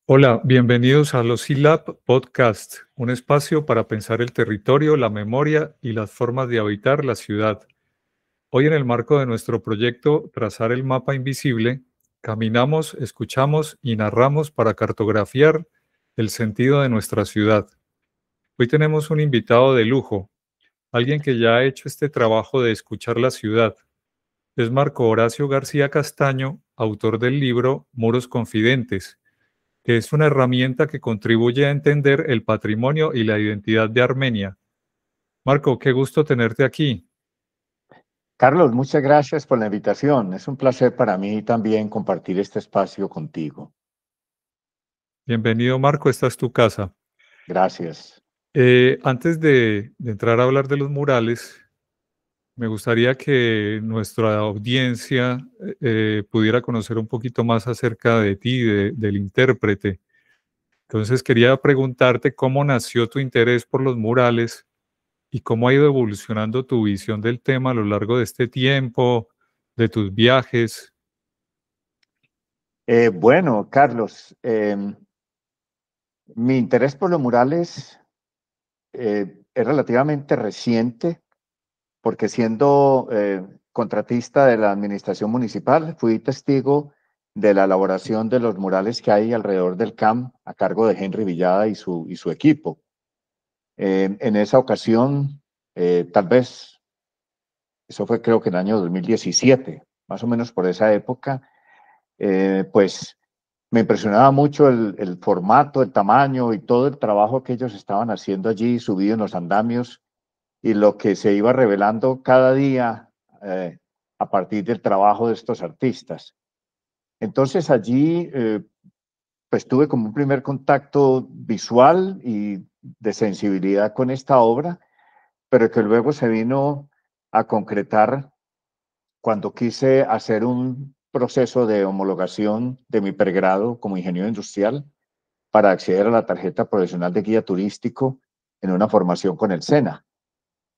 Hola, bienvenidos a los CILAB Podcast, un espacio para pensar el territorio, la memoria y las formas de habitar la ciudad. Hoy en el marco de nuestro proyecto Trazar el mapa invisible, caminamos, escuchamos y narramos para cartografiar el sentido de nuestra ciudad. Hoy tenemos un invitado de lujo, alguien que ya ha hecho este trabajo de escuchar la ciudad. Es Marco Horacio García Castaño, autor del libro Muros Confidentes, que es una herramienta que contribuye a entender el patrimonio y la identidad de Armenia. Marco, qué gusto tenerte aquí. Carlos, muchas gracias por la invitación. Es un placer para mí también compartir este espacio contigo. Bienvenido, Marco, esta es tu casa. Gracias. Antes de entrar a hablar de los murales, me gustaría que nuestra audiencia pudiera conocer un poquito más acerca de ti, del intérprete. Entonces quería preguntarte cómo nació tu interés por los murales y cómo ha ido evolucionando tu visión del tema a lo largo de este tiempo, de tus viajes. Bueno, Carlos, mi interés por los murales es relativamente reciente porque siendo contratista de la administración municipal, fui testigo de la elaboración de los murales que hay alrededor del CAM a cargo de Henry Villada y su equipo. En esa ocasión, tal vez, eso fue creo que en el año 2017, más o menos por esa época, pues me impresionaba mucho el formato, el tamaño y todo el trabajo que ellos estaban haciendo allí, subido en los andamios, y lo que se iba revelando cada día a partir del trabajo de estos artistas. Entonces allí pues tuve como un primer contacto visual y de sensibilidad con esta obra, pero que luego se vino a concretar cuando quise hacer un proceso de homologación de mi pregrado como ingeniero industrial para acceder a la tarjeta profesional de guía turístico en una formación con el SENA.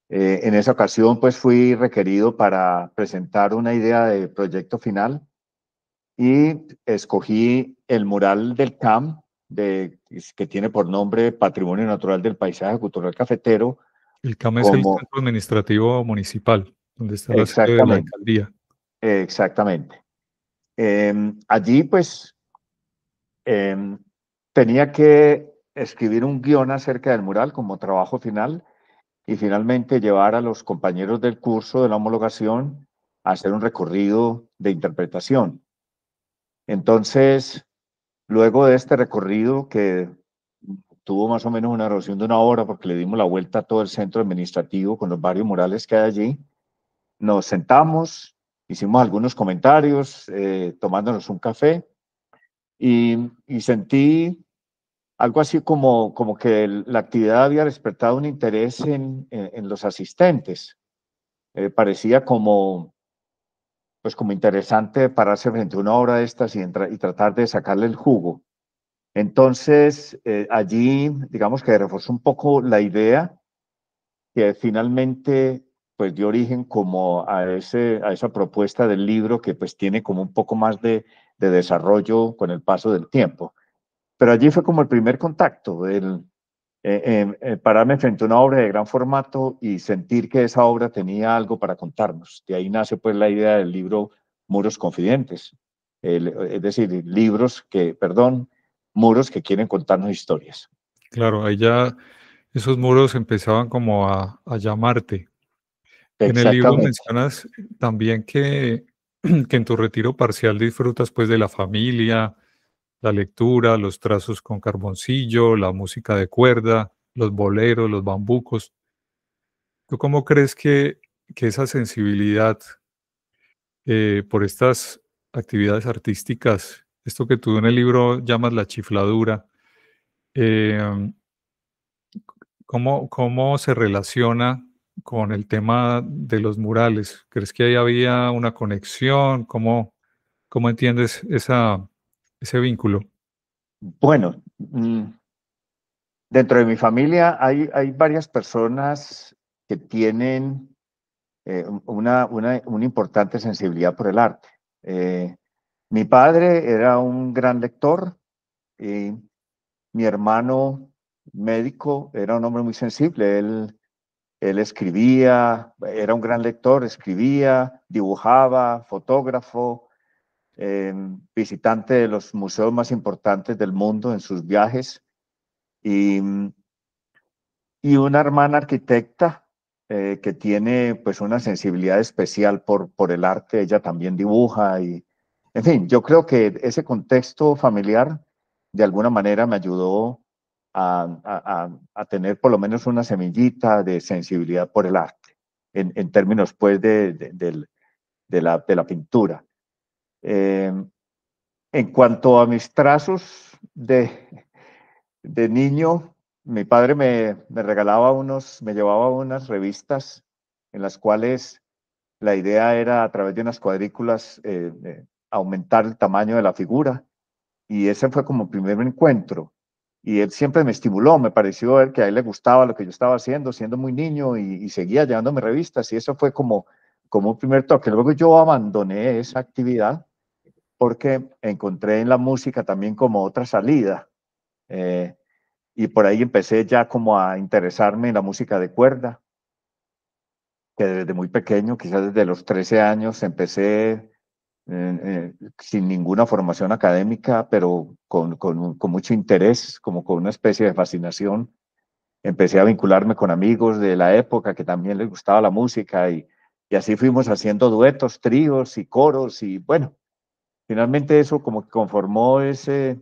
En esa ocasión, pues fui requerido para presentar una idea de proyecto final y escogí el mural del CAM, que tiene por nombre Patrimonio Natural del Paisaje Cultural Cafetero, El CAM es el como Centro Administrativo Municipal, donde está la sede de la exactamente, alcaldía. exactamente. Allí, pues, tenía que escribir un guión acerca del mural como trabajo final y finalmente llevar a los compañeros del curso de la homologación a hacer un recorrido de interpretación. Entonces, luego de este recorrido que tuvo más o menos una duración de una hora porque le dimos la vuelta a todo el centro administrativo con los varios murales que hay allí, nos sentamos, hicimos algunos comentarios, tomándonos un café y sentí algo así como que la actividad había despertado un interés en los asistentes. Parecía pues como interesante pararse frente a una obra de estas y tratar de sacarle el jugo. Entonces, allí, digamos que reforzó un poco la idea que finalmente pues dio origen como a esa propuesta del libro que pues tiene como un poco más de desarrollo con el paso del tiempo. Pero allí fue como el primer contacto, pararme frente a una obra de gran formato y sentir que esa obra tenía algo para contarnos. De ahí nace pues la idea del libro Muros Confidentes, es decir, muros que quieren contarnos historias. Claro, ahí ya esos muros empezaban como a llamarte. En el libro Exactamente. mencionas también que en tu retiro parcial disfrutas pues de la familia, la lectura, los trazos con carboncillo, la música de cuerda, los boleros, los bambucos. ¿Tú cómo crees que esa sensibilidad por estas actividades artísticas, esto que tú en el libro llamas la chifladura, eh, cómo se relaciona con el tema de los murales? ¿Crees que ahí había una conexión? ¿Cómo entiendes ese vínculo? Bueno, dentro de mi familia hay varias personas que tienen una importante sensibilidad por el arte. Mi padre era un gran lector, y mi hermano médico era un hombre muy sensible. Él escribía, era un gran lector, escribía, dibujaba, fotógrafo, visitante de los museos más importantes del mundo en sus viajes. Y, y una hermana arquitecta que tiene pues una sensibilidad especial por el arte. Ella también dibuja y, en fin, yo creo que ese contexto familiar de alguna manera me ayudó a tener por lo menos una semillita de sensibilidad por el arte, en términos pues de la pintura. Eh, en cuanto a mis trazos de niño, mi padre me regalaba me llevaba unas revistas en las cuales la idea era a través de unas cuadrículas aumentar el tamaño de la figura, y ese fue como primer encuentro. Y él siempre me estimuló, me pareció ver que a él le gustaba lo que yo estaba haciendo, siendo muy niño, y seguía llevándome revistas, y eso fue como un primer toque. Luego yo abandoné esa actividad porque encontré en la música también como otra salida. Eh, y por ahí empecé ya como a interesarme en la música de cuerda, que desde muy pequeño, quizás desde los 13 años, empecé sin ninguna formación académica, pero con mucho interés, como con una especie de fascinación. Empecé a vincularme con amigos de la época que también les gustaba la música, y así fuimos haciendo duetos, tríos y coros, y bueno, finalmente eso como que conformó ese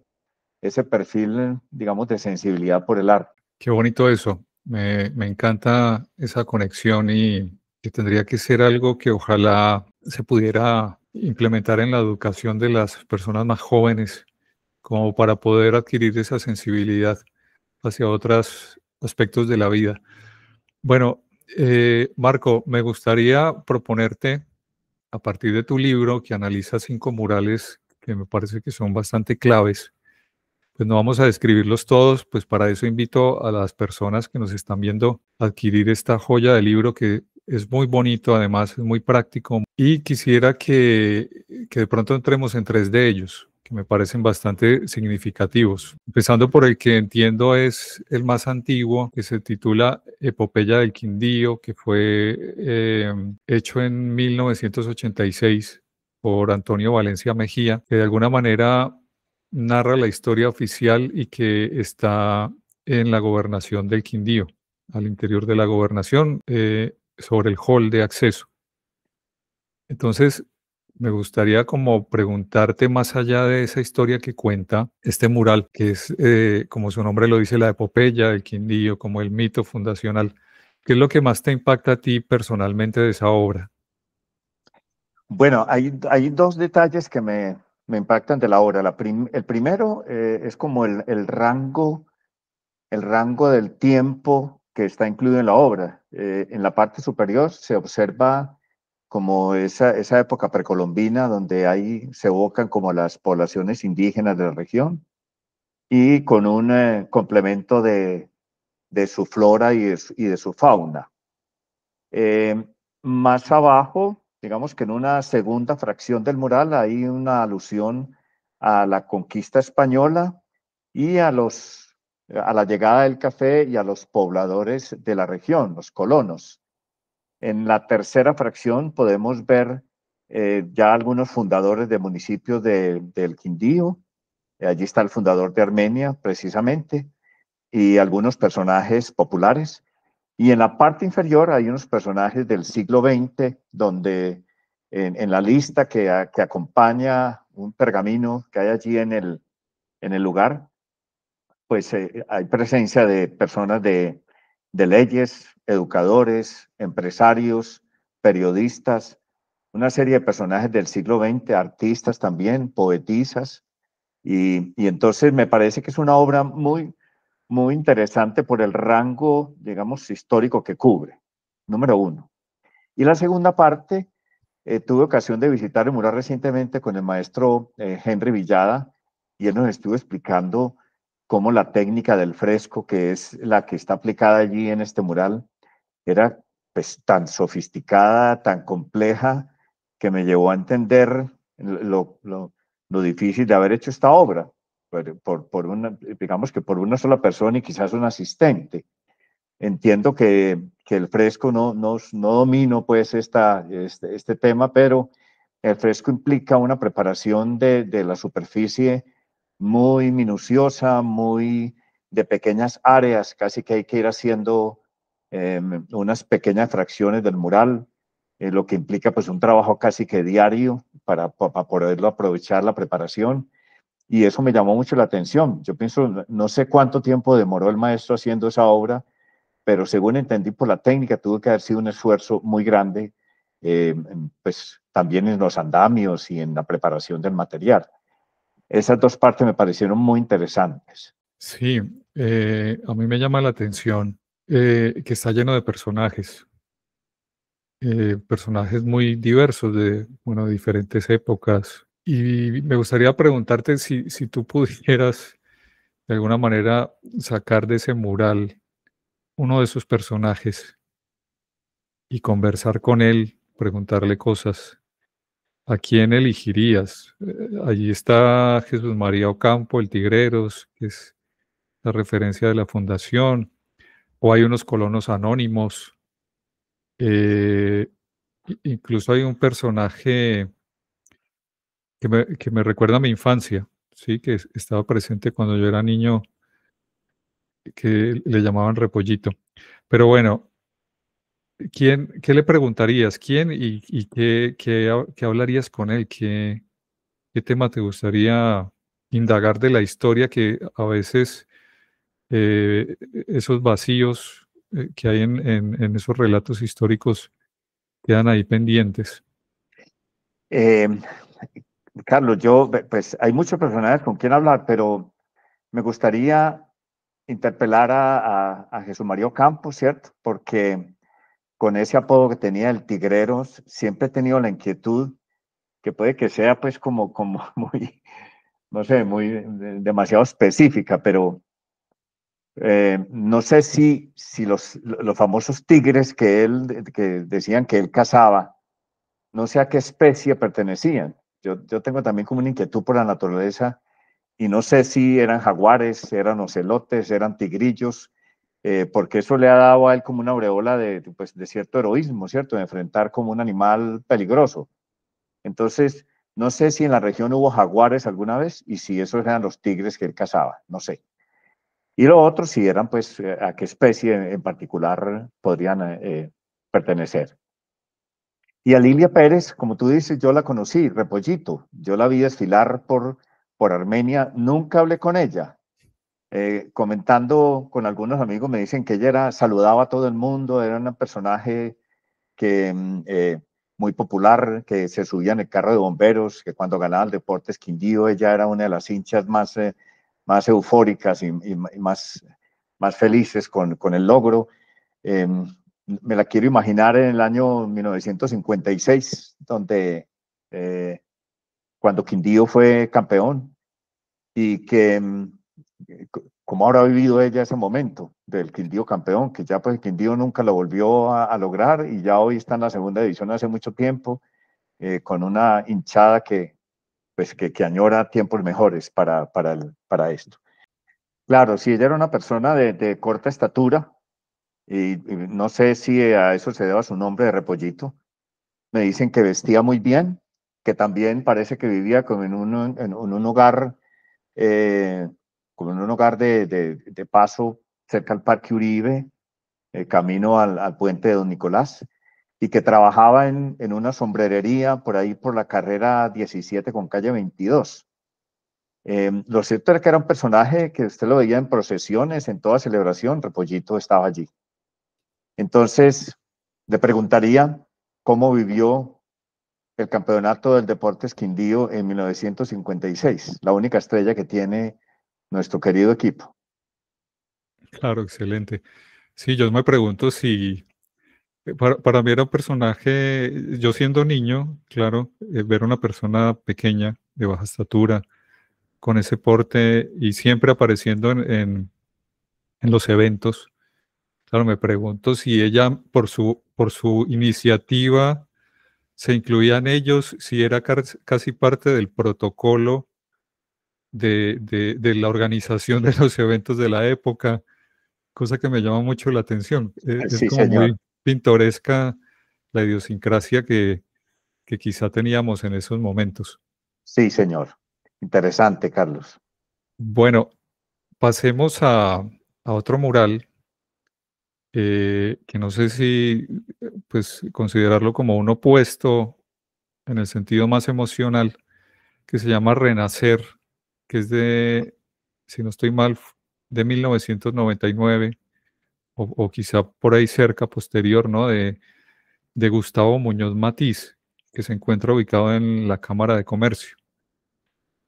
perfil, digamos, de sensibilidad por el arte. Qué bonito eso. Me encanta esa conexión y que tendría que ser algo que ojalá se pudiera implementar en la educación de las personas más jóvenes, como para poder adquirir esa sensibilidad hacia otros aspectos de la vida. Bueno, Marco, me gustaría proponerte, a partir de tu libro que analiza 5 murales que me parece que son bastante claves, pues no vamos a describirlos todos, pues para eso invito a las personas que nos están viendo a adquirir esta joya de libro que es muy bonito, además es muy práctico, y quisiera que de pronto entremos en 3 de ellos, que me parecen bastante significativos. Empezando por el que entiendo es el más antiguo, que se titula Epopeya del Quindío, que fue hecho en 1986 por Antonio Valencia Mejía, que de alguna manera narra la historia oficial y que está en la gobernación del Quindío, al interior de la gobernación, sobre el hall de acceso. Entonces, me gustaría como preguntarte más allá de esa historia que cuenta este mural, que es, como su nombre lo dice, la epopeya del Quindío, como el mito fundacional. ¿Qué es lo que más te impacta a ti personalmente de esa obra? Bueno, hay dos detalles que me impactan de la obra. El primero es como el rango del tiempo que está incluido en la obra. En la parte superior se observa como esa época precolombina donde ahí se evocan como las poblaciones indígenas de la región, y con un complemento de su flora y de su fauna. Eh, Más abajo, digamos que en una segunda fracción del mural hay una alusión a la conquista española y a la llegada del café y a los pobladores de la región, los colonos. En la tercera fracción podemos ver ya algunos fundadores de municipios del Quindío. Allí está el fundador de Armenia, precisamente, y algunos personajes populares. Y en la parte inferior hay unos personajes del siglo XX, donde en la lista que acompaña un pergamino que hay allí en el lugar, pues hay presencia de personas de leyes, educadores, empresarios, periodistas, una serie de personajes del siglo XX, artistas también, poetisas, y entonces me parece que es una obra muy interesante por el rango, digamos, histórico que cubre, número uno. Y la segunda parte, tuve ocasión de visitar el mural recientemente con el maestro Henry Villada, y él nos estuvo explicando cómo la técnica del fresco, que es la que está aplicada allí en este mural, era pues tan sofisticada, tan compleja, que me llevó a entender lo difícil de haber hecho esta obra. digamos que por una sola persona y quizás un asistente. Entiendo que el fresco no domino pues este tema, pero el fresco implica una preparación de la superficie muy minuciosa, muy de pequeñas áreas, casi que hay que ir haciendo unas pequeñas fracciones del mural, lo que implica pues un trabajo casi que diario para poderlo aprovechar la preparación. Y eso me llamó mucho la atención. Yo pienso, no sé cuánto tiempo demoró el maestro haciendo esa obra, pero según entendí por la técnica, tuvo que haber sido un esfuerzo muy grande, pues también en los andamios y en la preparación del material. Esas dos partes me parecieron muy interesantes. Sí, a mí me llama la atención que está lleno de personajes muy diversos de, bueno, diferentes épocas. Y me gustaría preguntarte si tú pudieras de alguna manera sacar de ese mural uno de esos personajes y conversar con él, preguntarle cosas. ¿A quién elegirías? Allí está Jesús María Ocampo, el Tigreros, que es la referencia de la fundación, o hay unos colonos anónimos. eh, Incluso hay un personaje que me recuerda a mi infancia, ¿sí? Que estaba presente cuando yo era niño, que le llamaban Repollito. Pero bueno, ¿qué le preguntarías? ¿Quién y qué hablarías con él? ¿Qué tema te gustaría indagar de la historia que a veces esos vacíos que hay en esos relatos históricos quedan ahí pendientes? Eh, Carlos, pues hay muchos personajes con quien hablar, pero me gustaría interpelar a Jesús María Ocampo, ¿cierto? Porque con ese apodo que tenía el Tigreros, siempre he tenido la inquietud, que puede que sea pues como muy, no sé, muy demasiado específica, pero no sé si los famosos tigres que decían que él cazaba, no sé a qué especie pertenecían. Yo tengo también como una inquietud por la naturaleza y no sé si eran jaguares, eran ocelotes, eran tigrillos, porque eso le ha dado a él como una aureola pues, de cierto heroísmo, ¿cierto? De enfrentar como un animal peligroso. Entonces, no sé si en la región hubo jaguares alguna vez y si esos eran los tigres que él cazaba, no sé. Y lo otro, si eran, pues, a qué especie en particular podrían pertenecer. Y a Lilia Pérez, como tú dices, yo la conocí, Repollito. Yo la vi desfilar por Armenia, nunca hablé con ella. Comentando con algunos amigos, me dicen que ella saludaba a todo el mundo, era un personaje que muy popular, que se subía en el carro de bomberos, que cuando ganaba el Deportes Quindío, ella era una de las hinchas más eufóricas y más felices con el logro. Eh, Me la quiero imaginar en el año 1956, donde cuando Quindío fue campeón y que cómo habrá vivido ella ese momento del Quindío campeón, que ya pues el Quindío nunca lo volvió a lograr y ya hoy está en la segunda división hace mucho tiempo, con una hinchada que añora tiempos mejores para esto. Claro, si ella era una persona de corta estatura, y no sé si a eso se deba su nombre de Repollito, me dicen que vestía muy bien, que también parece que vivía como en un hogar, eh, como en un hogar de paso cerca al Parque Uribe, camino al puente de Don Nicolás, y que trabajaba en una sombrerería por ahí por la carrera 17 con calle 22. Lo cierto era que era un personaje que usted lo veía en procesiones, en toda celebración, Repollito estaba allí. Entonces, le preguntaría cómo vivió el campeonato del Deportes Quindío en 1956, la única estrella que tiene nuestro querido equipo. Claro, excelente. Sí, yo me pregunto si para mí era un personaje, yo siendo niño, claro, ver una persona pequeña, de baja estatura, con ese porte y siempre apareciendo en los eventos. Claro, me pregunto si ella, por su iniciativa, se incluía en ellos, si era casi parte del protocolo de la organización de los eventos de la época, cosa que me llama mucho la atención. Es Sí, como señor. muy pintoresca la idiosincrasia que quizá teníamos en esos momentos. Sí, señor. Interesante, Carlos. Bueno, pasemos a otro mural que no sé si pues considerarlo como un opuesto en el sentido más emocional, que se llama Renacer, que es de, si no estoy mal, de 1999 o quizá por ahí cerca, posterior, ¿no? De Gustavo Muñoz Matiz, que se encuentra ubicado en la Cámara de Comercio.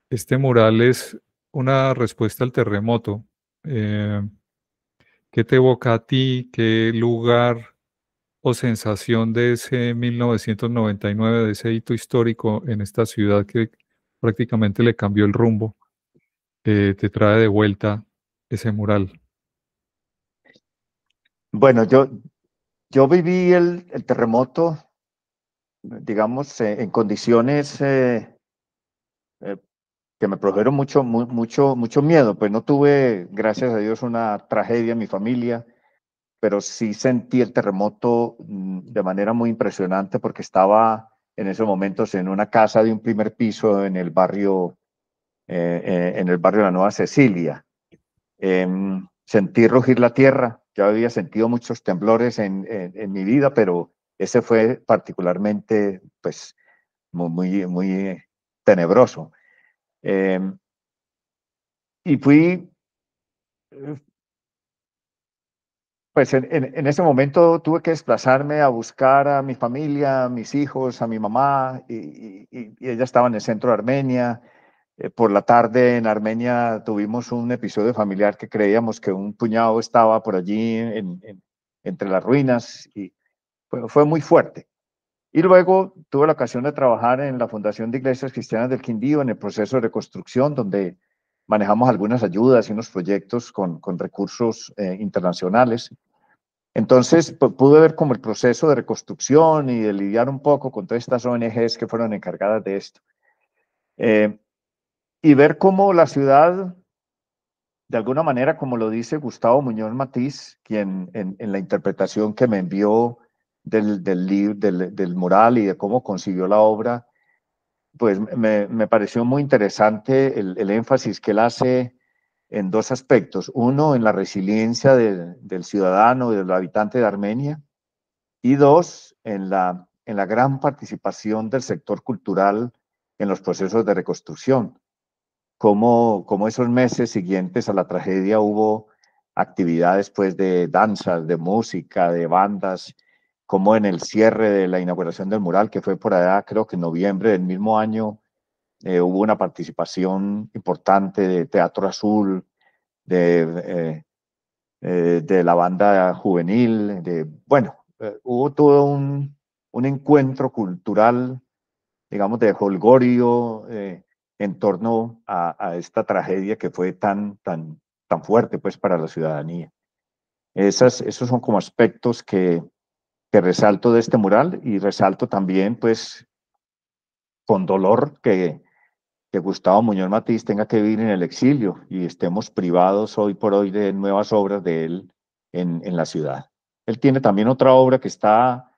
Este mural es una respuesta al terremoto. Eh, ¿Qué te evoca a ti? ¿Qué lugar o sensación de ese 1999, de ese hito histórico en esta ciudad que prácticamente le cambió el rumbo, te trae de vuelta ese mural? Bueno, yo viví el terremoto, digamos, en condiciones eh, que me produjeron mucho miedo. Pues no tuve, gracias a Dios, una tragedia en mi familia, pero sí sentí el terremoto de manera muy impresionante porque estaba en esos momentos en una casa de un primer piso en el barrio de la Nueva Cecilia. Sentí rugir la tierra. Ya había sentido muchos temblores en mi vida, pero ese fue particularmente, pues, muy tenebroso. Eh, y fui, pues en ese momento tuve que desplazarme a buscar a mi familia, a mis hijos, a mi mamá, y ella estaba en el centro de Armenia. Por la tarde en Armenia tuvimos un episodio familiar que creíamos que un cuñado estaba por allí entre las ruinas y fue muy fuerte. Y luego tuve la ocasión de trabajar en la Fundación de Iglesias Cristianas del Quindío en el proceso de reconstrucción, donde manejamos algunas ayudas y unos proyectos con recursos internacionales. Entonces pude ver como el proceso de reconstrucción y de lidiar un poco con todas estas ONGs que fueron encargadas de esto. Eh, y ver cómo la ciudad, de alguna manera, como lo dice Gustavo Muñoz Matiz, quien en la interpretación que me envió del mural y de cómo concibió la obra, pues me pareció muy interesante el énfasis que él hace en dos aspectos. Uno, en la resiliencia del ciudadano, del habitante de Armenia, y dos, en la gran participación del sector cultural en los procesos de reconstrucción. Cómo esos meses siguientes a la tragedia hubo actividades pues de danzas, de música, de bandas, como en el cierre de la inauguración del mural, que fue por allá, creo que en noviembre del mismo año, hubo una participación importante de Teatro Azul, de la banda juvenil, hubo todo un encuentro cultural, digamos, de holgorio en torno a esta tragedia que fue tan fuerte pues para la ciudadanía. Esos son como aspectos que resalto de este mural y resalto también pues con dolor que Gustavo Muñoz Matiz tenga que vivir en el exilio y estemos privados hoy por hoy de nuevas obras de él en la ciudad. Él tiene también otra obra que está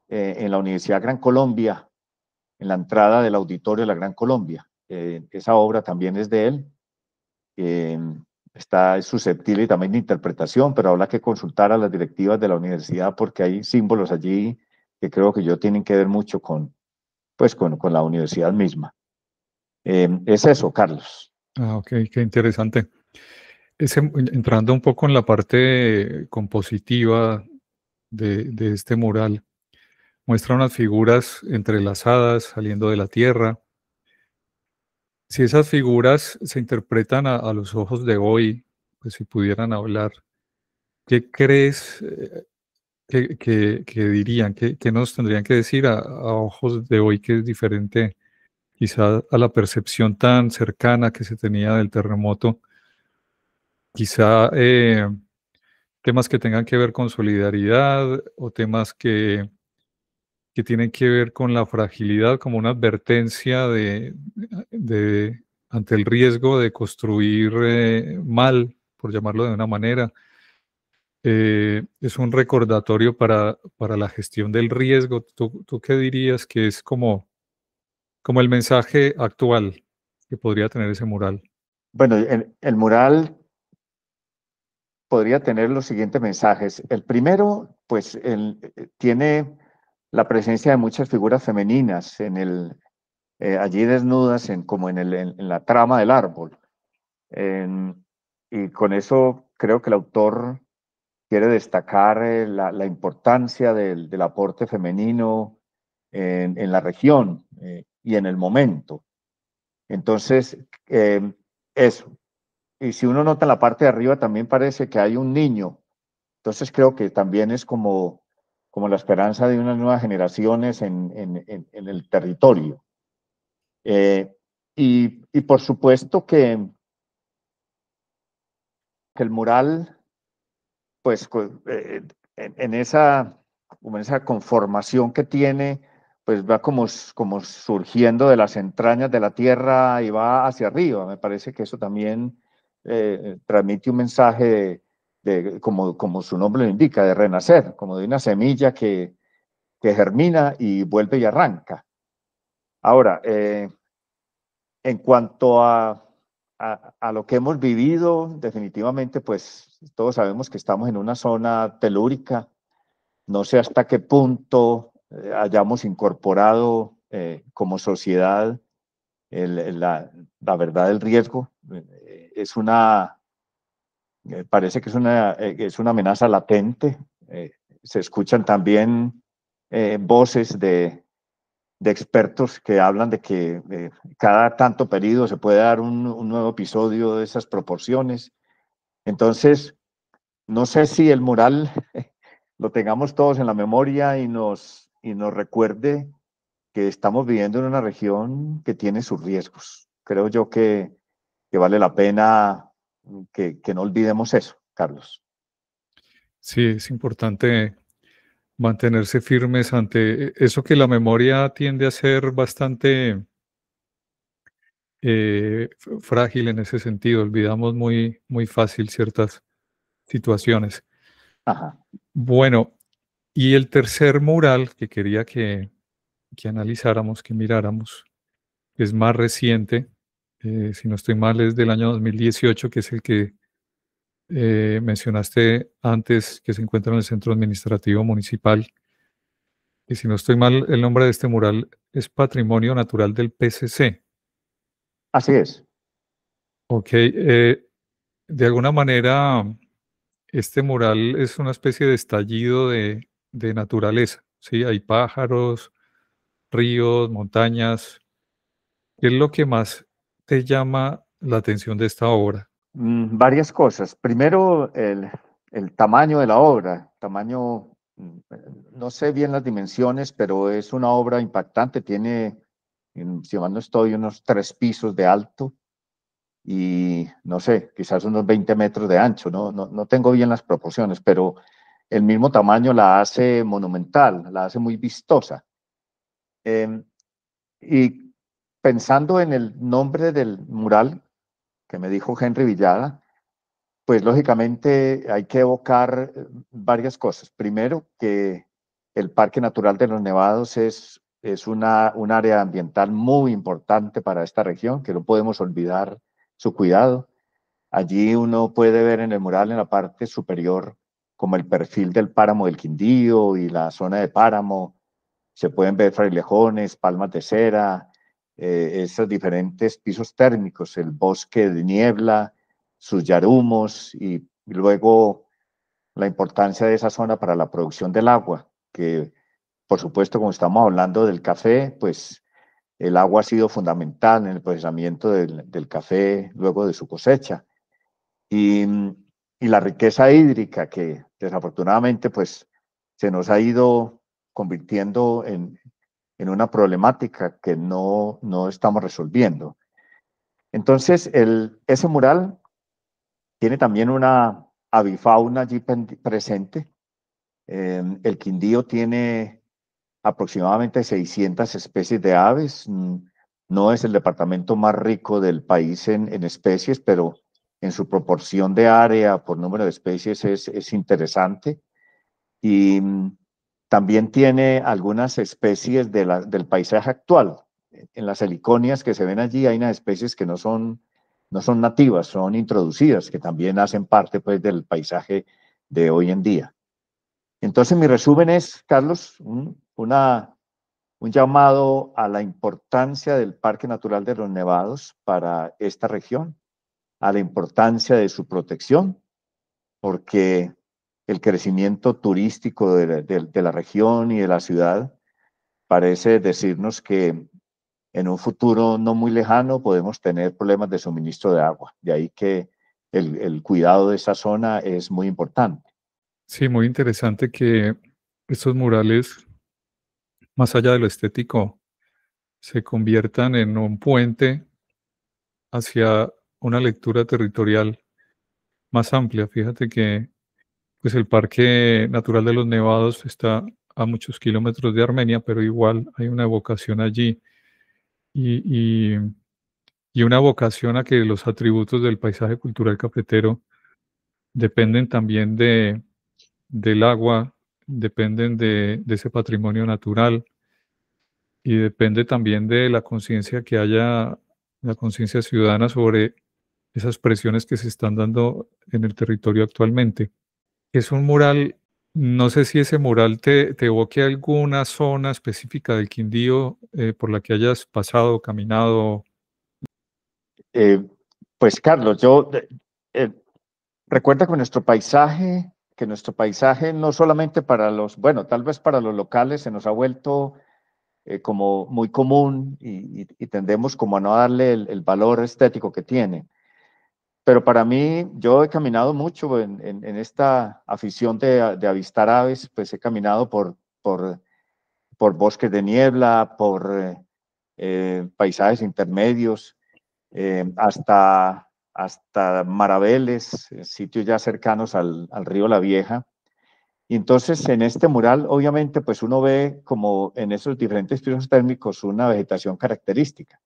en la Universidad Gran Colombia, en la entrada del auditorio de la Gran Colombia. Esa obra también es de él. Eh, Está susceptible también de interpretación, pero habrá que consultar a las directivas de la universidad porque hay símbolos allí que creo que yo tienen que ver mucho con la universidad misma. Es eso, Carlos. Ah, ok, qué interesante. Entrando un poco en la parte compositiva de este mural, muestra unas figuras entrelazadas saliendo de la tierra. Si esas figuras se interpretan a los ojos de hoy, pues si pudieran hablar, ¿qué crees que dirían? ¿Qué nos tendrían que decir a ojos de hoy que es diferente quizá a la percepción tan cercana que se tenía del terremoto? Quizá temas que tengan que ver con solidaridad o temas que tienen que ver con la fragilidad como una advertencia de ante el riesgo de construir mal, por llamarlo de una manera. Es un recordatorio para la gestión del riesgo. ¿Tú qué dirías que es como el mensaje actual que podría tener ese mural? Bueno, el mural podría tener los siguientes mensajes. El primero, pues, tiene la presencia de muchas figuras femeninas allí desnudas como en la trama del árbol. Y con eso creo que el autor quiere destacar la importancia del aporte femenino en la región y en el momento. Entonces, eso. Y si uno nota en la parte de arriba, también parece que hay un niño. Entonces creo que también es como la esperanza de unas nuevas generaciones en el territorio. Eh, y por supuesto que el mural, pues como en esa conformación que tiene, pues va como surgiendo de las entrañas de la tierra y va hacia arriba. Me parece que eso también transmite un mensaje como su nombre lo indica, de renacer, como de una semilla que germina y vuelve y arranca. Ahora, en cuanto a lo que hemos vivido, definitivamente, pues todos sabemos que estamos en una zona telúrica. No sé hasta qué punto hayamos incorporado como sociedad la verdad del riesgo. Parece que es una amenaza latente. Se escuchan también voces de expertos que hablan de que cada tanto periodo se puede dar un nuevo episodio de esas proporciones. Entonces, no sé si el mural lo tengamos todos en la memoria y nos recuerde que estamos viviendo en una región que tiene sus riesgos. Creo yo que vale la pena que no olvidemos eso, Carlos. Sí, es importante mantenerse firmes ante eso que la memoria tiende a ser bastante frágil en ese sentido. Olvidamos muy fácil ciertas situaciones. Ajá. Bueno, y el tercer mural que quería que analizáramos, que miráramos, es más reciente, si no estoy mal, es del año 2018, que es el que mencionaste antes, que se encuentra en el Centro Administrativo Municipal. Y si no estoy mal, el nombre de este mural es Patrimonio Natural del PCC. Así es. Ok, de alguna manera, este mural es una especie de estallido de naturaleza, ¿sí? Hay pájaros, ríos, montañas. ¿Qué es lo que más te llama la atención de esta obra? Varias cosas. Primero, el tamaño de la obra. Tamaño, no sé bien las dimensiones, pero es una obra impactante. Tiene, si mal no estoy, unos 3 pisos de alto y, no sé, quizás unos 20 metros de ancho. No tengo bien las proporciones, pero el mismo tamaño la hace monumental, la hace muy vistosa. Em, y pensando en el nombre del mural que me dijo Henry Villada, pues lógicamente hay que evocar varias cosas. Primero, que el Parque Natural de los Nevados es un área ambiental muy importante para esta región, que no podemos olvidar su cuidado. Allí uno puede ver en el mural, en la parte superior, como el perfil del páramo del Quindío y la zona de páramo. Se pueden ver frailejones, palmas de cera, esos diferentes pisos térmicos, el bosque de niebla, sus yarumos y luego la importancia de esa zona para la producción del agua, que por supuesto, como estamos hablando del café, pues el agua ha sido fundamental en el procesamiento del café luego de su cosecha. Y, y la riqueza hídrica que desafortunadamente pues se nos ha ido convirtiendo en una problemática que no estamos resolviendo. Entonces, ese mural tiene también una avifauna allí presente. El Quindío tiene aproximadamente 600 especies de aves. No es el departamento más rico del país en especies, pero en su proporción de área por número de especies es interesante. Y también tiene algunas especies del paisaje actual. En las heliconias que se ven allí hay unas especies que no son nativas, son introducidas, que también hacen parte pues, del paisaje de hoy en día. Entonces, mi resumen es, Carlos, un llamado a la importancia del Parque Natural de los Nevados para esta región, a la importancia de su protección, porque el crecimiento turístico de la región y de la ciudad parece decirnos que en un futuro no muy lejano podemos tener problemas de suministro de agua. De ahí que el cuidado de esa zona es muy importante. Sí, muy interesante que estos murales, más allá de lo estético, se conviertan en un puente hacia una lectura territorial más amplia. Fíjate que pues el Parque Natural de los Nevados está a muchos kilómetros de Armenia, pero igual hay una evocación allí y, y, y una vocación a que los atributos del paisaje cultural cafetero dependen también del agua, dependen de ese patrimonio natural y depende también de la conciencia que haya, la conciencia ciudadana sobre esas presiones que se están dando en el territorio actualmente. Es un mural, no sé si ese mural te evoque alguna zona específica del Quindío por la que hayas pasado, caminado. Eh, pues Carlos, eh, recuerda que nuestro paisaje no solamente para los, bueno, tal vez para los locales se nos ha vuelto como muy común y tendemos como a no darle el valor estético que tiene. Pero para mí, yo he caminado mucho en esta afición de avistar aves, pues he caminado por bosques de niebla, por paisajes intermedios, hasta Maraveles, sitios ya cercanos al río La Vieja. Y entonces en este mural, obviamente, pues uno ve como en esos diferentes pisos térmicos una vegetación característica.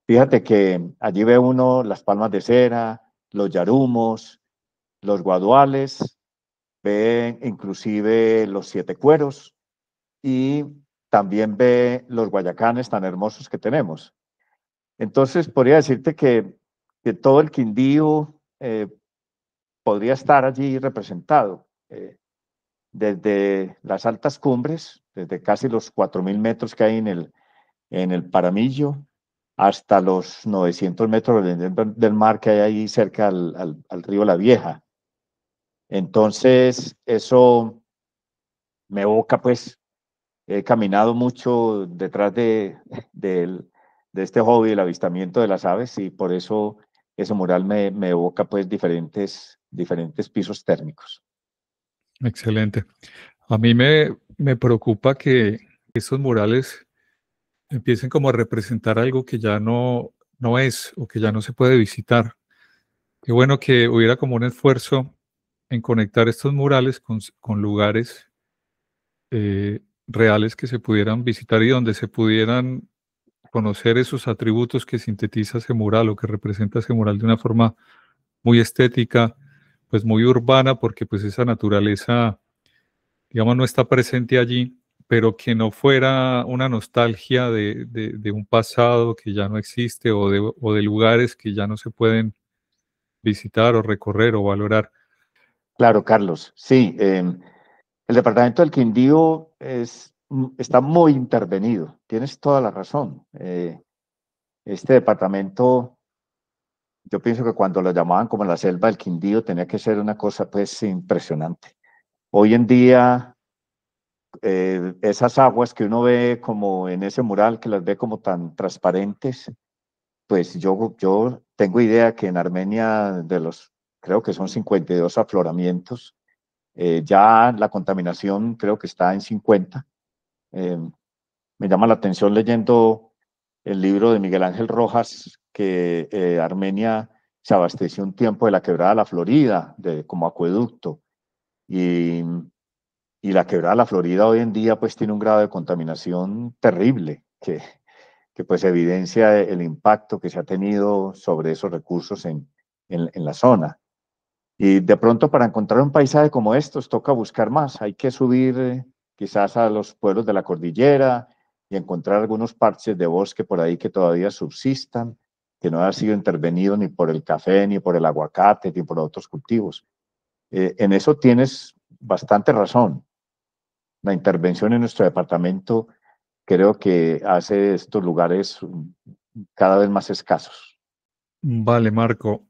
Fíjate que allí ve uno las palmas de cera, los yarumos, los guaduales, ve inclusive los siete cueros y también ve los guayacanes tan hermosos que tenemos. Entonces, podría decirte que todo el Quindío podría estar allí representado, desde las altas cumbres, desde casi los 4.000 metros que hay en el Paramillo, hasta los 900 metros del mar que hay ahí cerca al río La Vieja. Entonces, eso me evoca, pues, he caminado mucho detrás de este hobby, el avistamiento de las aves, y por eso ese mural me evoca, pues, diferentes pisos térmicos. Excelente. A mí me preocupa que estos murales empiecen como a representar algo que ya no es o que ya no se puede visitar. Qué bueno que hubiera como un esfuerzo en conectar estos murales con lugares reales que se pudieran visitar y donde se pudieran conocer esos atributos que sintetiza ese mural o que representa ese mural de una forma muy estética, pues muy urbana, porque pues esa naturaleza, digamos, no está presente allí, pero que no fuera una nostalgia de un pasado que ya no existe o de lugares que ya no se pueden visitar o recorrer o valorar. Claro, Carlos, sí, el departamento del Quindío está muy intervenido, tienes toda la razón. Este departamento, yo pienso que cuando lo llamaban como la selva del Quindío, tenía que ser una cosa pues impresionante. Hoy en día, esas aguas que uno ve como en ese mural, que las ve como tan transparentes, pues yo tengo idea que en Armenia creo que son 52 afloramientos, ya la contaminación creo que está en 50. Eh, Me llama la atención leyendo el libro de Miguel Ángel Rojas que Armenia se abasteció un tiempo de la quebrada de la Florida como acueducto y, y la quebrada de la Florida hoy en día pues tiene un grado de contaminación terrible que pues evidencia el impacto que se ha tenido sobre esos recursos en la zona. Y de pronto para encontrar un paisaje como estos toca buscar más, hay que subir quizás a los pueblos de la cordillera y encontrar algunos parches de bosque por ahí que todavía subsistan, que no han sido intervenidos ni por el café, ni por el aguacate, ni por otros cultivos. En eso tienes bastante razón. La intervención en nuestro departamento creo que hace estos lugares cada vez más escasos. Vale, Marco.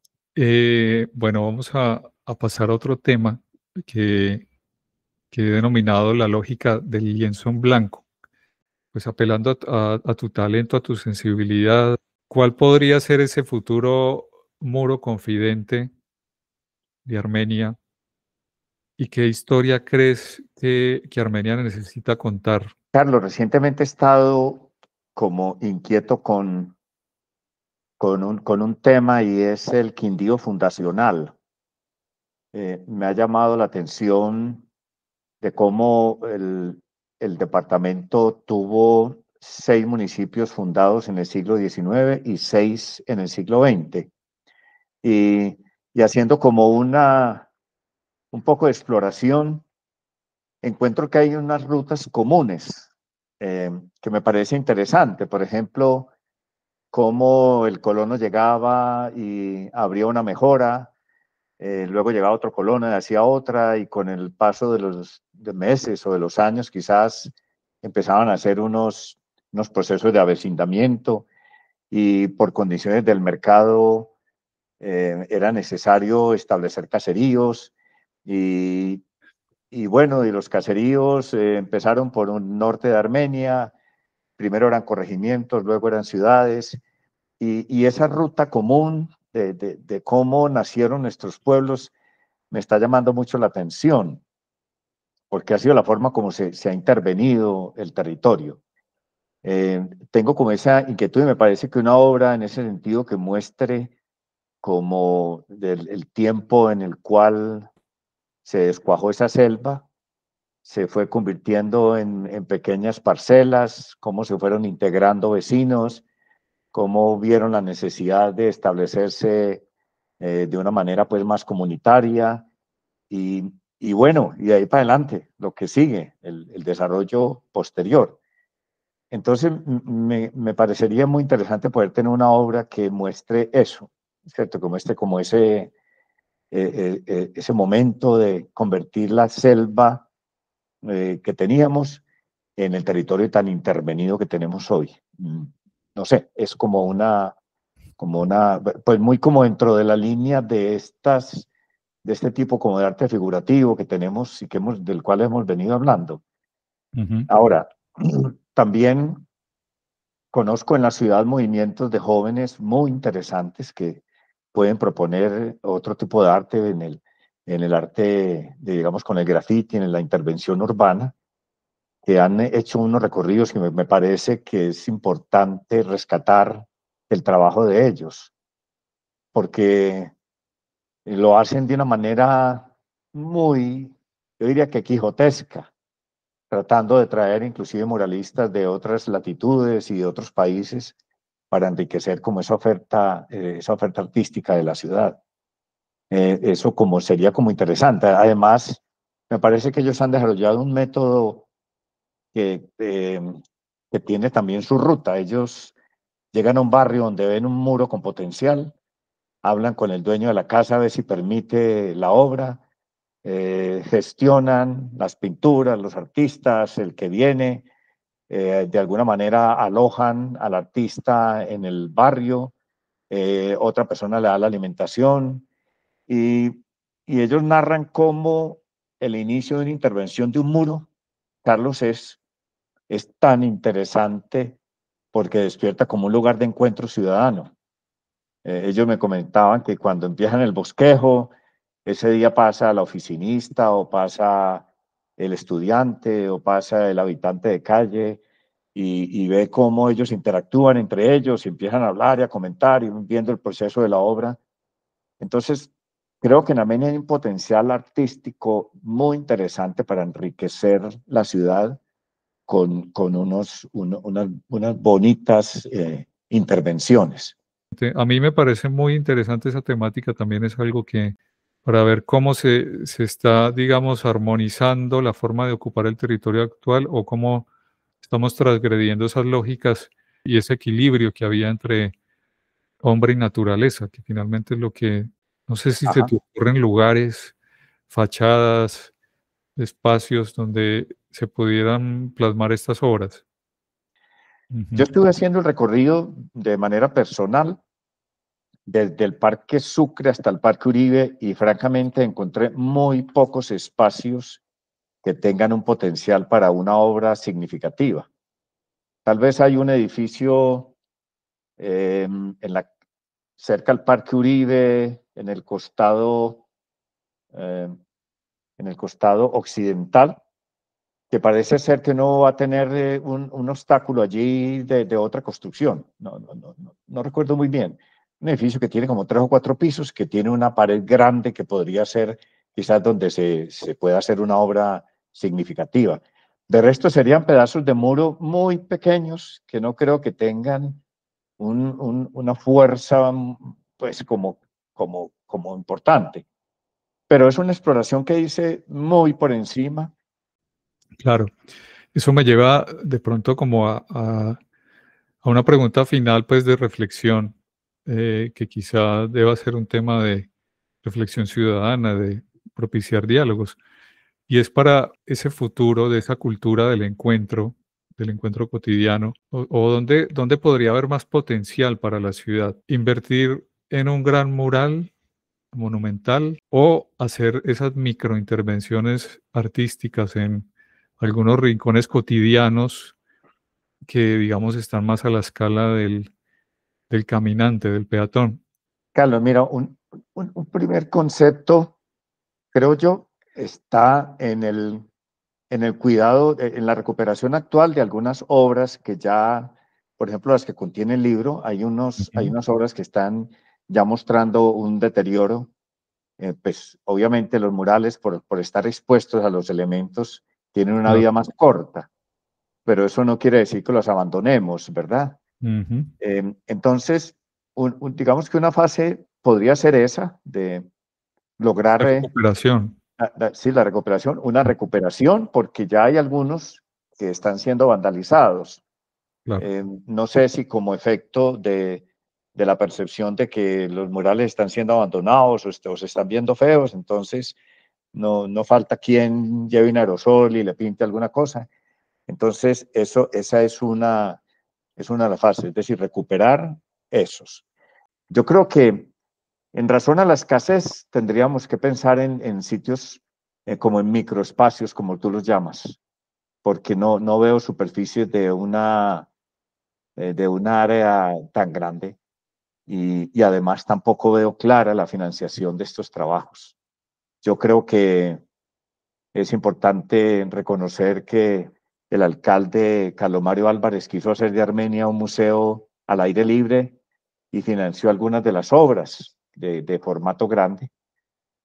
Bueno, vamos a pasar a otro tema que, que he denominado la lógica del lienzo en blanco. Pues apelando a tu talento, a tu sensibilidad, ¿cuál podría ser ese futuro muro confidente de Armenia y qué historia crees que Armenia necesita contar? Carlos, recientemente he estado como inquieto con un tema y es el Quindío fundacional. Me ha llamado la atención de cómo el departamento tuvo 6 municipios fundados en el siglo XIX y 6 en el siglo XX. Y, y haciendo como un poco de exploración, encuentro que hay unas rutas comunes que me parece interesante. Por ejemplo, cómo el colono llegaba y abría una mejora, luego llegaba otro colono y hacía otra, y con el paso de los meses o de los años quizás empezaban a hacer unos procesos de avecindamiento y por condiciones del mercado era necesario establecer caseríos y, y bueno, y los caseríos empezaron por un norte de Armenia, primero eran corregimientos, luego eran ciudades, y esa ruta común de cómo nacieron nuestros pueblos me está llamando mucho la atención, porque ha sido la forma como se ha intervenido el territorio. Tengo como esa inquietud y me parece que una obra en ese sentido que muestre como el tiempo en el cual se descuajó esa selva, se fue convirtiendo en pequeñas parcelas, cómo se fueron integrando vecinos, cómo vieron la necesidad de establecerse de una manera pues más comunitaria y bueno, y de ahí para adelante, lo que sigue, el desarrollo posterior. Entonces, me parecería muy interesante poder tener una obra que muestre eso, ¿cierto? Que muestre como ese momento de convertir la selva que teníamos en el territorio tan intervenido que tenemos hoy. No sé, es pues muy como dentro de la línea de este tipo como de arte figurativo que tenemos y del cual hemos venido hablando. Ujú. Ahora, también conozco en la ciudad movimientos de jóvenes muy interesantes que pueden proponer otro tipo de arte en el arte, digamos, con el graffiti, en la intervención urbana, que han hecho unos recorridos que me parece que es importante rescatar el trabajo de ellos, porque lo hacen de una manera muy, yo diría que quijotesca, tratando de traer inclusive muralistas de otras latitudes y de otros países para enriquecer como esa oferta artística de la ciudad. Eso como sería como interesante. Además, me parece que ellos han desarrollado un método que tiene también su ruta. Ellos llegan a un barrio donde ven un muro con potencial, hablan con el dueño de la casa a ver si permite la obra, gestionan las pinturas, los artistas, el que viene, de alguna manera alojan al artista en el barrio, otra persona le da la alimentación y, y ellos narran cómo el inicio de una intervención de un muro, Carlos, es tan interesante porque despierta como un lugar de encuentro ciudadano. Ellos me comentaban que cuando empiezan el bosquejo, ese día pasa la oficinista o pasa el estudiante o pasa el habitante de calle y ve cómo ellos interactúan entre ellos y empiezan a hablar y a comentar y viendo el proceso de la obra. Entonces, creo que en Armenia hay un potencial artístico muy interesante para enriquecer la ciudad con unas bonitas intervenciones. A mí me parece muy interesante esa temática, también es algo que para ver cómo se está, digamos, armonizando la forma de ocupar el territorio actual o cómo estamos transgrediendo esas lógicas y ese equilibrio que había entre hombre y naturaleza, que finalmente es lo que, no sé si se Ajá. te ocurren lugares, fachadas, espacios donde se pudieran plasmar estas obras. Yo Ujú. estuve haciendo el recorrido de manera personal desde el Parque Sucre hasta el Parque Uribe y francamente encontré muy pocos espacios que tengan un potencial para una obra significativa. Tal vez hay un edificio cerca al Parque Uribe, eh, en el costado occidental, que parece ser que no va a tener un obstáculo allí de otra construcción. No recuerdo muy bien. Un edificio que tiene como 3 o 4 pisos, que tiene una pared grande que podría ser quizás donde se pueda hacer una obra significativa. De resto serían pedazos de muro muy pequeños que no creo que tengan una fuerza pues como importante. Pero es una exploración que hice muy por encima. Claro, eso me lleva de pronto como a una pregunta final, pues de reflexión, que quizá deba ser un tema de reflexión ciudadana, de propiciar diálogos. Y es para ese futuro de esa cultura del encuentro cotidiano, o dónde podría haber más potencial para la ciudad. Invertir en un gran mural monumental o hacer esas microintervenciones artísticas en algunos rincones cotidianos que, digamos, están más a la escala del caminante, del peatón. Carlos, mira, un primer concepto, creo yo, está en el cuidado, en la recuperación actual de algunas obras que ya, por ejemplo, las que contiene el libro, hay Ujú. unas obras que están ya mostrando un deterioro. Pues obviamente los murales, por estar expuestos a los elementos, tienen una Claro. vida más corta, pero eso no quiere decir que los abandonemos, ¿verdad? Ujú. Entonces, digamos que una fase podría ser esa, de lograr, De recuperación. sí, la recuperación, una recuperación, porque ya hay algunos que están siendo vandalizados. Claro. No sé si como efecto de la percepción de que los murales están siendo abandonados o se están viendo feos, entonces no falta quien lleve un aerosol y le pinte alguna cosa. Entonces, esa es una de las fases, es decir, recuperar esos. Yo creo que en razón a la escasez tendríamos que pensar en sitios como en microespacios, como tú los llamas, porque no veo superficies de una área tan grande y además tampoco veo clara la financiación de estos trabajos. Yo creo que es importante reconocer que el alcalde Carlos Mario Álvarez quiso hacer de Armenia un museo al aire libre y financió algunas de las obras de formato grande,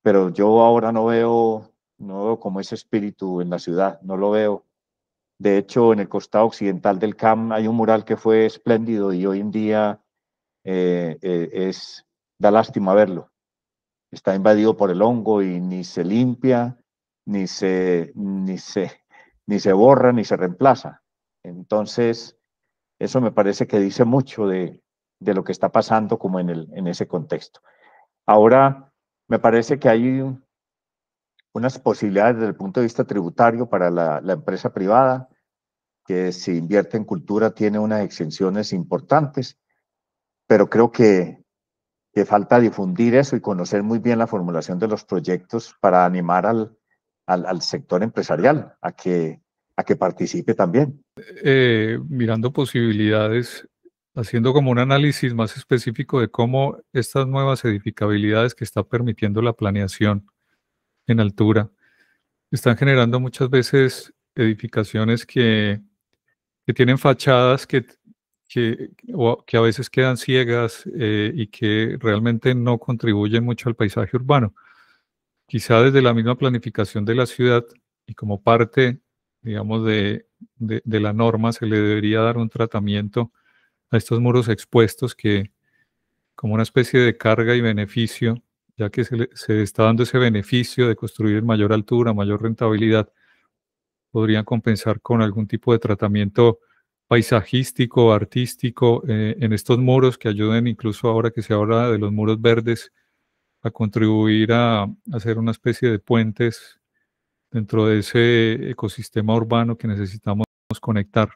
pero yo ahora no veo como ese espíritu en la ciudad, no lo veo. De hecho, en el costado occidental del CAM hay un mural que fue espléndido y hoy en día da lástima verlo. Está invadido por el hongo y ni se limpia, ni se, ni se, ni se borra, ni se reemplaza. Entonces, eso me parece que dice mucho de lo que está pasando como en ese contexto. Ahora, me parece que hay unas posibilidades desde el punto de vista tributario para la empresa privada, que si invierte en cultura tiene unas exenciones importantes, pero creo que falta difundir eso y conocer muy bien la formulación de los proyectos para animar al sector empresarial a que participe también. Mirando posibilidades, haciendo como un análisis más específico de cómo estas nuevas edificabilidades que está permitiendo la planeación en altura están generando muchas veces edificaciones que tienen fachadas que a veces quedan ciegas y que realmente no contribuyen mucho al paisaje urbano. Quizá desde la misma planificación de la ciudad y como parte, digamos, de la norma, se le debería dar un tratamiento a estos muros expuestos que, como una especie de carga y beneficio, ya que se está dando ese beneficio de construir en mayor altura, mayor rentabilidad, podrían compensar con algún tipo de tratamiento paisajístico, artístico, en estos muros que ayuden, incluso ahora que se habla de los muros verdes, a contribuir a hacer una especie de puentes dentro de ese ecosistema urbano que necesitamos conectar.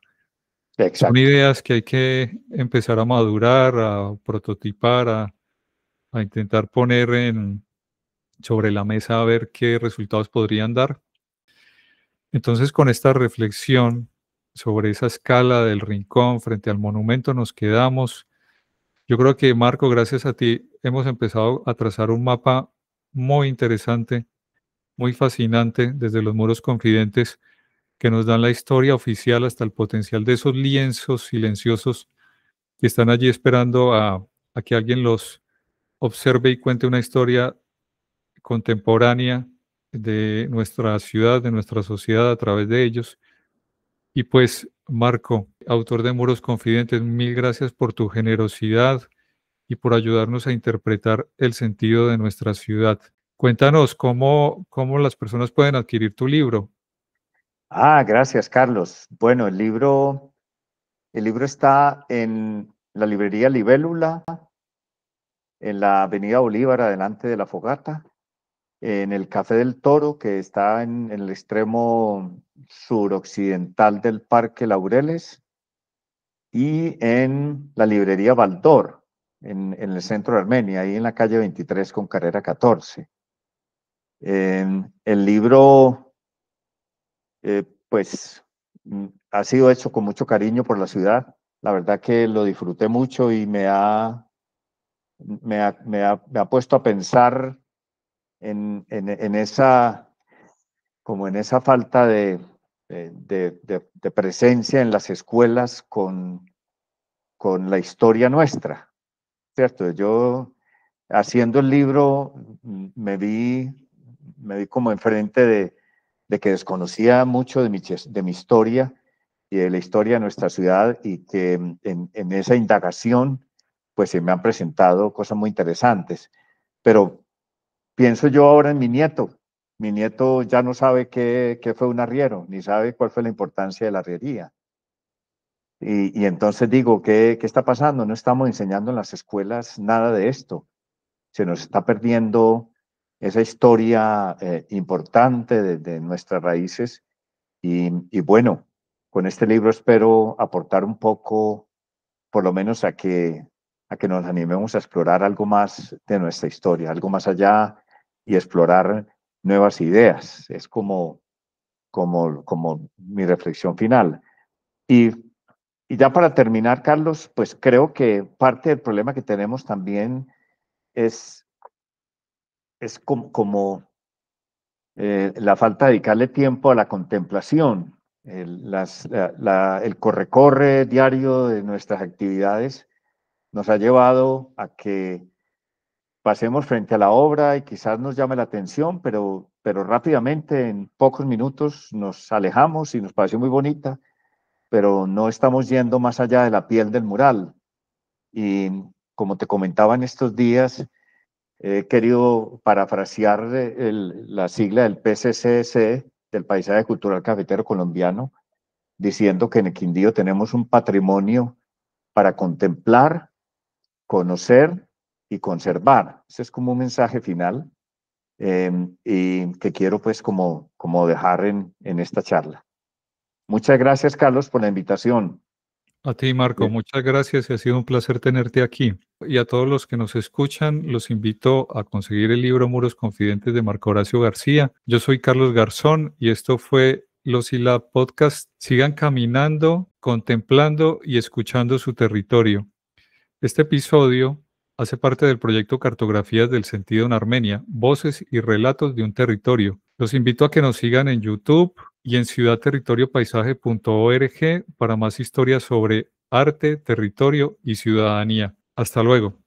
Son Exacto. ideas que hay que empezar a madurar, a prototipar, a intentar poner sobre la mesa a ver qué resultados podrían dar. Entonces, con esta reflexión sobre esa escala del rincón frente al monumento nos quedamos. Yo creo que, Marco, gracias a ti hemos empezado a trazar un mapa muy interesante, muy fascinante, desde los muros confidentes que nos dan la historia oficial hasta el potencial de esos lienzos silenciosos que están allí esperando a que alguien los observe y cuente una historia contemporánea de nuestra ciudad, de nuestra sociedad a través de ellos. Y pues, Marco, autor de Muros Confidentes, mil gracias por tu generosidad y por ayudarnos a interpretar el sentido de nuestra ciudad. Cuéntanos cómo las personas pueden adquirir tu libro. Gracias, Carlos. Bueno, el libro está en la librería Libélula, en la Avenida Bolívar, adelante de la Fogata, en el Café del Toro, que está en el extremo suroccidental del Parque Laureles, y en la librería Baldor, en el centro de Armenia, ahí en la calle 23 con carrera 14. El libro, pues, ha sido hecho con mucho cariño por la ciudad. La verdad que lo disfruté mucho y me ha puesto a pensar en esa, como en esa falta de presencia en las escuelas con la historia nuestra, ¿cierto? Yo, haciendo el libro, me vi como enfrente de que desconocía mucho de mi historia y de la historia de nuestra ciudad, y que en esa indagación pues se me han presentado cosas muy interesantes. Pero pienso yo ahora en mi nieto. Mi nieto ya no sabe qué fue un arriero, ni sabe cuál fue la importancia de la arriería. Y entonces digo, ¿qué está pasando? No estamos enseñando en las escuelas nada de esto. Se nos está perdiendo esa historia importante de nuestras raíces. Y bueno, con este libro espero aportar un poco, por lo menos a que nos animemos a explorar algo más de nuestra historia, algo más allá, y explorar nuevas ideas. Es como mi reflexión final. Y, y ya para terminar, Carlos, pues creo que parte del problema que tenemos también es como la falta de dedicarle tiempo a la contemplación. El corre-corre diario de nuestras actividades nos ha llevado a que pasemos frente a la obra y quizás nos llame la atención, pero rápidamente, en pocos minutos, nos alejamos y nos pareció muy bonita, pero no estamos yendo más allá de la piel del mural. Y como te comentaba en estos días, he querido parafrasear la sigla del PCCC, del Paisaje Cultural Cafetero Colombiano, diciendo que en el Quindío tenemos un patrimonio para contemplar, conocer y conservar. Ese es como un mensaje final, y que quiero pues como dejar en esta charla. Muchas gracias, Carlos, por la invitación. A ti, Marco, Bien. muchas gracias y ha sido un placer tenerte aquí. Y a todos los que nos escuchan, los invito a conseguir el libro Muros Confidentes de Marco Horacio García. Yo soy Carlos Garzón y esto fue Los Lab Podcast. Sigan caminando, contemplando y escuchando su territorio. Este episodio hace parte del proyecto Cartografías del Sentido en Armenia, Voces y Relatos de un Territorio. Los invito a que nos sigan en YouTube y en ciudadterritoriopaisaje.org para más historias sobre arte, territorio y ciudadanía. Hasta luego.